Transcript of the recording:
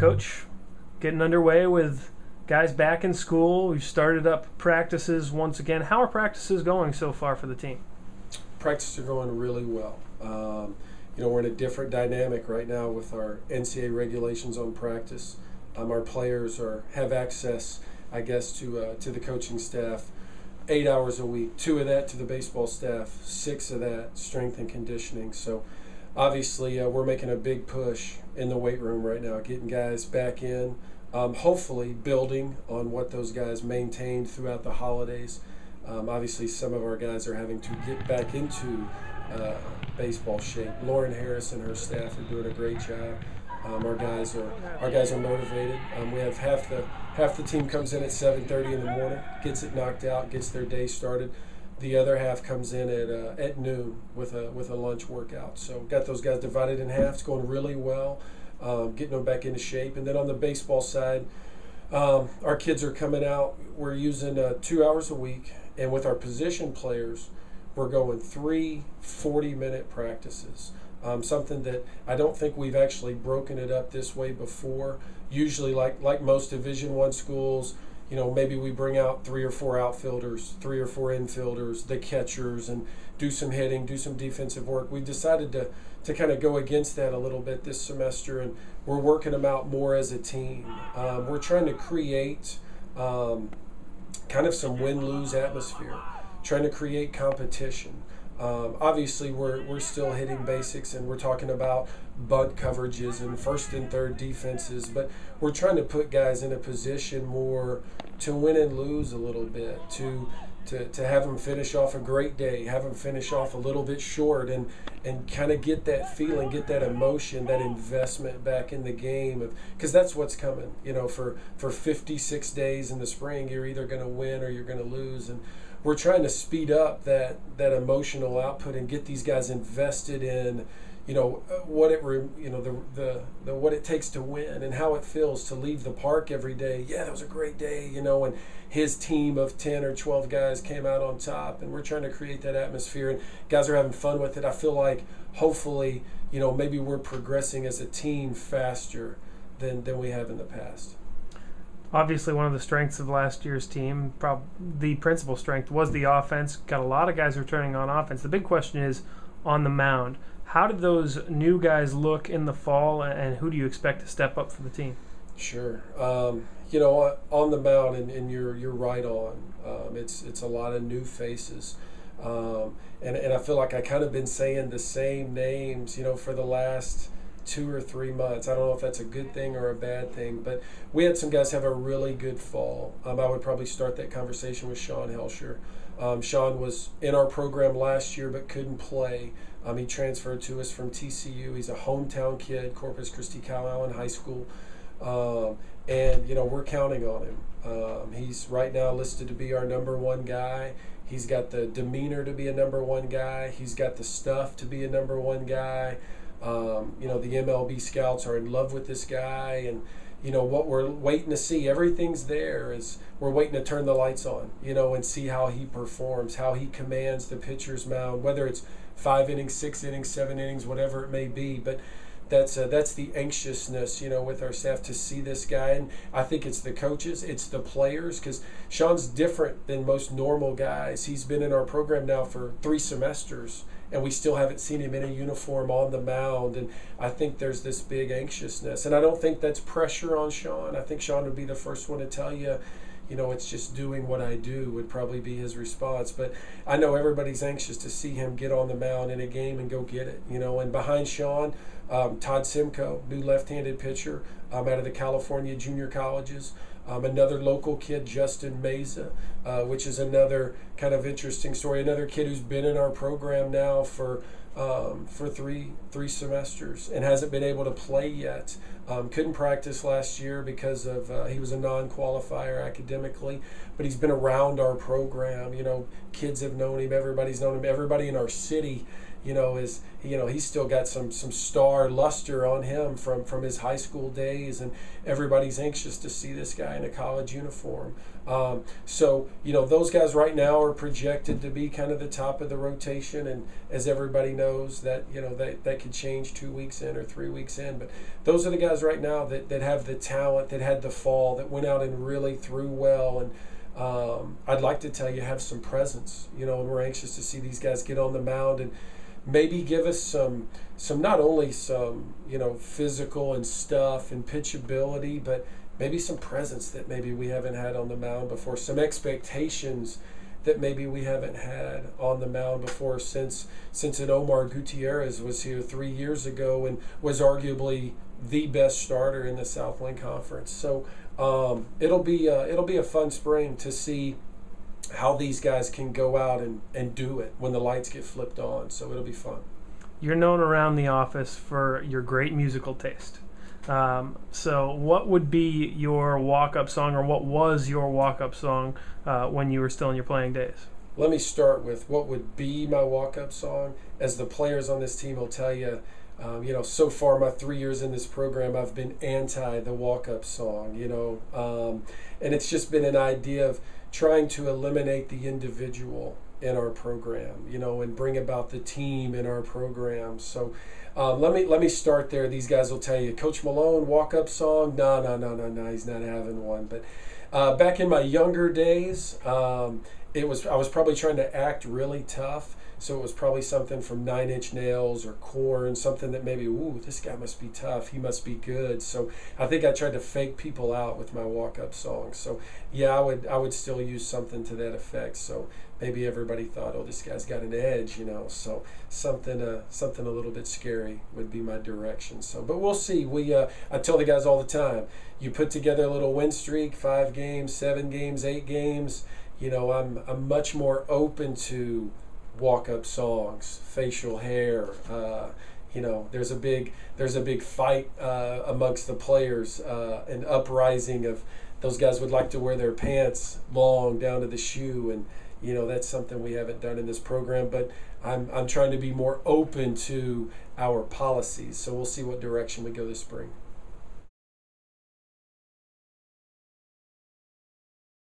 Coach, getting underway with guys back in school. We've started up practices once again. How are practices going so far for the team? Practices are going really well. We're in a different dynamic right now with our NCAA regulations on practice. Our players have access, I guess, to the coaching staff 8 hours a week, 2 of that to the baseball staff, 6 of that strength and conditioning. So obviously we're making a big push in the weight room right now, getting guys back in, hopefully building on what those guys maintained throughout the holidays. Obviously some of our guys are having to get back into baseball shape. Lauren Harris and her staff are doing a great job. Our guys are motivated. We have half the team comes in at 7:30 in the morning, gets it knocked out, gets their day started. The other half comes in at noon with a lunch workout. So got those guys divided in half. It's going really well, getting them back into shape. And then on the baseball side, our kids are coming out. We're using 2 hours a week, and with our position players, we're going 3 40-minute practices. Something that I don't think we've actually broken it up this way before. Usually, like most Division I schools, maybe we bring out 3 or 4 outfielders, 3 or 4 infielders, the catchers, and do some hitting, do some defensive work. We decided to kind of go against that a little bit this semester, and we're working them out more as a team. We're trying to create kind of some win-lose atmosphere, trying to create competition. Obviously, we're still hitting basics, and we're talking about bunt coverages and first and third defenses, but we're trying to put guys in a position more to win and lose a little bit, to have them finish off a great day, have them finish off a little bit short, and kind of get that feeling, get that emotion, that investment back in the game, because that's what's coming. For 56 days in the spring, you're either going to win or you're going to lose, and we're trying to speed up that emotional output and get these guys invested in, what it takes to win and how it feels to leave the park every day. Yeah, that was a great day, and his team of 10 or 12 guys came out on top, and we're trying to create that atmosphere, and guys are having fun with it. I feel like hopefully, maybe we're progressing as a team faster than we have in the past. Obviously, one of the strengths of last year's team, the principal strength, was the offense. Got a lot of guys returning on offense. The big question is on the mound. How did those new guys look in the fall, and who do you expect to step up for the team? Sure. On the mound, and you're right on. It's a lot of new faces. And I feel like I kind of been saying the same names, for the last 2 or 3 months. I don't know if that's a good thing or a bad thing, but we had some guys have a really good fall. I would probably start that conversation with Sean Helsher. Sean was in our program last year but couldn't play. He transferred to us from TCU. He's a hometown kid, Corpus Christi Cal Allen High School. And we're counting on him. He's right now listed to be our number 1 guy. He's got the demeanor to be a number 1 guy. He's got the stuff to be a number 1 guy. The MLB scouts are in love with this guy, and what we're waiting to see, everything's there, is we're waiting to turn the lights on, and see how he performs, how he commands the pitcher's mound, whether it's 5 innings, 6 innings, 7 innings, whatever it may be. But that's the anxiousness, with our staff to see this guy, and I think it's the coaches, it's the players, because Sean's different than most normal guys. He's been in our program now for 3 semesters, and we still haven't seen him in a uniform on the mound, and I think there's this big anxiousness, and I don't think that's pressure on Sean. I think Sean would be the first one to tell you, it's just doing what I do would probably be his response. But I know everybody's anxious to see him get on the mound in a game and go get it, and behind Sean, Todd Simcoe, new left-handed pitcher out of the California junior colleges. Another local kid, Justin Meza, which is another kind of interesting story. Another kid who's been in our program now for 3 semesters and hasn't been able to play yet. Couldn't practice last year because of he was a non-qualifier academically, but he's been around our program. Kids have known him. Everybody's known him. Everybody in our city, he's still got some star luster on him from his high school days, and everybody's anxious to see this guy in a college uniform. So, those guys right now are projected to be kind of the top of the rotation. And as everybody knows, that, that could change 2 weeks in or 3 weeks in. But those are the guys right now that have the talent, that had the fall, that went out and really threw well. And I'd like to tell you, have some presence, and we're anxious to see these guys get on the mound and maybe give us some not only some, physical and stuff and pitchability, but maybe some presence that maybe we haven't had on the mound before, some expectations that maybe we haven't had on the mound before since an Omar Gutierrez was here 3 years ago and was arguably the best starter in the Southland Conference. So it'll be a fun spring to see how these guys can go out and do it when the lights get flipped on. So it'll be fun. You're known around the office for your great musical taste. So what would be your walk-up song, or what was your walk-up song when you were still in your playing days? Let me start with what would be my walk-up song. As the players on this team will tell you, so far my 3 years in this program, I've been anti the walk-up song, and it's just been an idea of trying to eliminate the individual in our program, and bring about the team in our program. So let me start there. These guys will tell you, Coach Malone, walk-up song? No, he's not having one. But back in my younger days, I was probably trying to act really tough. So it was probably something from 9 Inch Nails or Korn, something that maybe, ooh, this guy must be tough, he must be good. So I think I tried to fake people out with my walk-up songs. So yeah, I would still use something to that effect. So maybe everybody thought, oh, this guy's got an edge, So something a little bit scary would be my direction. So, but we'll see. I tell the guys all the time, you put together a little win streak, 5 games, 7 games, 8 games. I'm much more open to walk-up songs, facial hair. There's a big fight amongst the players, an uprising of those guys would like to wear their pants long down to the shoe, and that's something we haven't done in this program. But I'm trying to be more open to our policies. So we'll see what direction we go this spring.